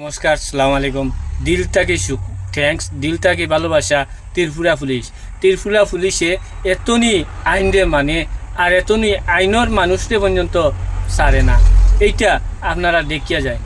নমস্কার, সালাম আলাইকুম। দিল থেকে সুখ, থ্যাংকস, দিল থেকে ভালোবাসা। ত্রিপুরা পুলিশে এতনি আইন রে মানে আর এতনি আইনের মানুষরে পর্যন্ত সারে না, এইটা আপনারা দেখিয়া যায়।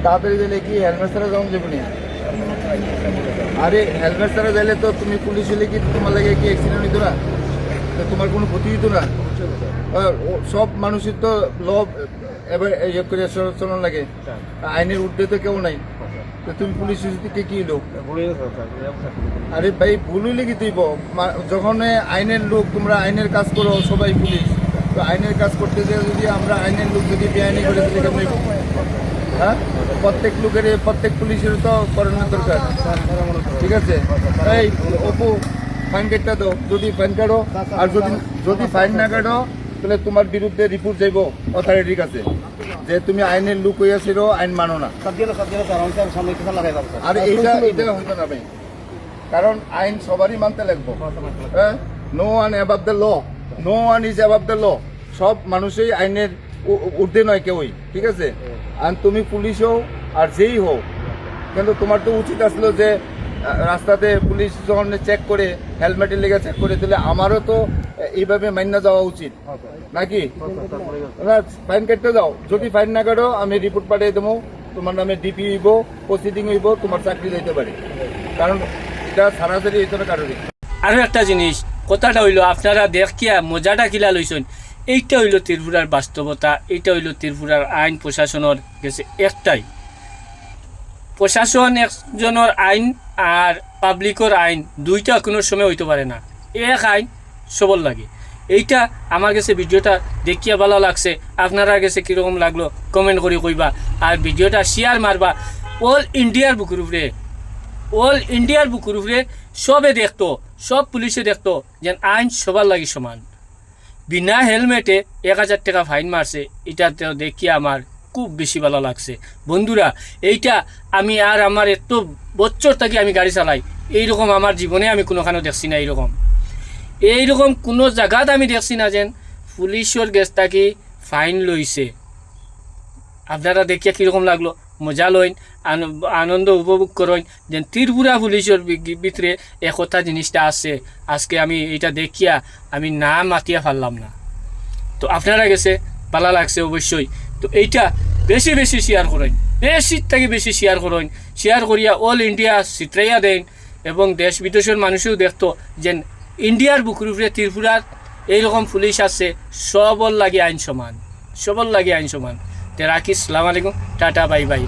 তাড়াতাড়ি দিলে কি হেলমেট ছাড়া যাও যাবনি? আরে হেলমেট ছাড়া যাইলে তো তুমি পুলিশ হলে কি তোমার লাগে কি অ্যাক্সিডেন্ট হইতো না? তোমার কোনো ক্ষতি হইতো না? সব মানুষের তো ল এবার ইয়ে করে চলন লাগে, আইনের ঊর্ধ্বে তো কেউ নাই। তো তুমি পুলিশ থেকে কি হলো? আরে ভাই ভুল হইলে কি তুই যখন আইনের লোক, তোমরা আইনের কাজ করো, সবাই পুলিশ। তো আইনের কাজ করতে গিয়ে যদি আমরা আইনের লোক যদি বেআইনি করে হ্যাঁ, প্রত্যেক পুলিশের তো করানোর দরকার। ঠিক আছে, এই অপু ফাইন কেটটা দাও, যদি ফাইন কাটো। আর যদি ফাইন না কাটো তাহলে তোমার বিরুদ্ধে রিপোর্ট যাইব অথরিটির কাছে যে তুমি আইনের লোক হইয়াছিল, আইন মানো না। আর এটা হইতো না ভাই, কারণ আইন সবারই মানতে লাগবো। হ্যাঁ, no one above the law, no one is above the law. সব মানুষই আইনের ঊর্ধ্বে নয় কেউই। ঠিক আছে, আর তুমি পুলিশ হও আর যেই হোক, কিন্তু তোমার তো উচিত আসলো যে রাস্তাতে পুলিশ যখন চেক করে, হেলমেটের লেগে চেক করে, তাহলে আমারও তো এইভাবে মান্য যাওয়া উচিত নাকি? ফাইন কাটতে যাও, যদি ফাইন না কাটো আমি রিপোর্ট পাঠিয়ে দেবো, তোমার নামে ডিপি হইব, প্রসিডিং হইব, তোমার চাকরি দিতে পারে। কারণ এটা সারাসারি হইতে না কারোরই। আরও একটা জিনিস, কথাটা হইল আপনারা দেখিয়া মজাটা কিলা লইছেন, এইটা হইল ত্রিপুরার বাস্তবতা, এইটা হইল ত্রিপুরার আইন প্রশাসনের গেছে একটাই। প্রশাসন একজনের আইন আর পাবলিকর আইন দুইটা কোনো সময় হইতে পারে না, এক আইন সবল লাগে। এইটা আমার কাছে ভিডিওটা দেখিয়া ভালো লাগছে, আপনারা কাছে কীরকম লাগলো কমেন্ট করে কইবা। আর ভিডিওটা শেয়ার মারবা। অল ইন্ডিয়ার বুকুর উপরে সবে দেখতো, সব পুলিশে দেখতো যে আইন সবার লাগে সমান। বিনা হেলমেটে 1000 টাকা ফাইন মারছে, এটা দেখিয়া আমার খুব বেশি ভালো লাগছে। বন্ধুরা, এইটা আমি আর আমার এত বছর থেকে আমি গাড়ি চালাই, এইরকম আমার জীবনে আমি কোনোখানে দেখছি না। এইরকম কোনো জায়গাত আমি দেখছি না যেন পুলিশের গেছ থাকি ফাইন লইছে। আপনারা দেখিয়া কীরকম লাগলো মজা লইন, আনন্দ উপভোগ করেন যেন ত্রিপুরা পুলিশের ভিতরে একতা জিনিসটা আছে। আজকে আমি এটা দেখিয়া আমি না মাতিয়া পারলাম না। তো আপনারা গেছে ভালো লাগছে অবশ্যই। তো এইটা বেশি শেয়ার করেন, বেশি থেকে বেশি শেয়ার করেন। শেয়ার করিয়া অল ইন্ডিয়া ছিটরাইয়া দেন এবং দেশ বিদেশের মানুষও দেখতো যে ইন্ডিয়ার বুকুর উপরে ত্রিপুরার এইরকম পুলিশ আছে, সবল লাগে আইন সমান। তে রাখি, সালাম আলাইকুম, টাটা, বাই বাই।